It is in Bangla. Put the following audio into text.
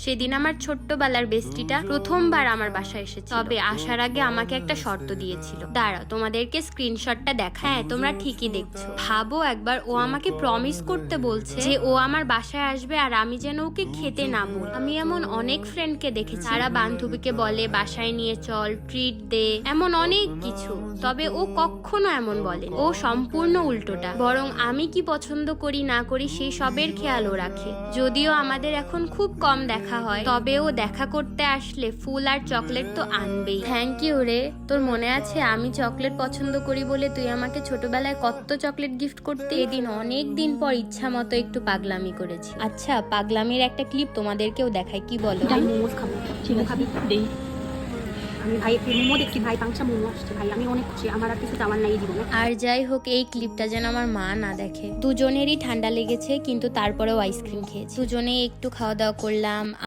সেদিন আমার ছোট্টবেলার বেস্টিটা প্রথমবার আমার বাসায় এসেছে। তবে আসার আগে আমাকে একটা শর্ত দিয়েছিল। দাঁড়াও তোমাদেরকে স্ক্রিনশটটা দেখা। হ্যাঁ, তোমরা ঠিকই দেখছো। ভাবো একবার, ও আমাকে প্রমিস করতে বলছে যে ও আমার বাসায় আসবে আর আমি যেন ওকে খেতে না বলি। আমি এমন অনেক ফ্রেন্ডকে দেখেছি, তারা বান্ধবীকে বলে বাসায় নিয়ে চল, ট্রিট দে, এমন অনেক কিছু। তবে ও কখনো এমন বলে, ও সম্পূর্ণ উল্টোটা। বরং আমি কি পছন্দ করি না করি সেই সবের খেয়ালও রাখে। যদিও আমাদের এখন খুব কম দেখা হয়, তবেও দেখা করতে আসলে ফুল আর চকলেট তো আনবেই। থ্যাংক ইউ রে। তোর মনে আছে আমি চকলেট পছন্দ করি বলে তুই আমাকে ছোটবেলায় কত চকলেট গিফট করতে? এদিন অনেক দিন পর ইচ্ছা মতো একটু পাগলামি করেছি। আচ্ছা, পাগলামির একটা ক্লিপ তোমাদেরকেও দেখাই, কি বলো? মোমোস খাবো, চিকেন খাবি দেই। আমি ভাই মোমো দেখছি, ভাই পাংচা মোমো আসছে, ভাই আমি অনেক খুশি। আমার আর কিছু চাওয়ার নাই জীবনে। আর যাই হোক, এই ক্লিপটা যেন আমার মা না দেখে। দুজনেরই ঠান্ডা লেগেছে, কিন্তু তারপরেও আইসক্রিম খেয়েছি। দুজনেই একটু খাওয়া দাওয়া করলাম।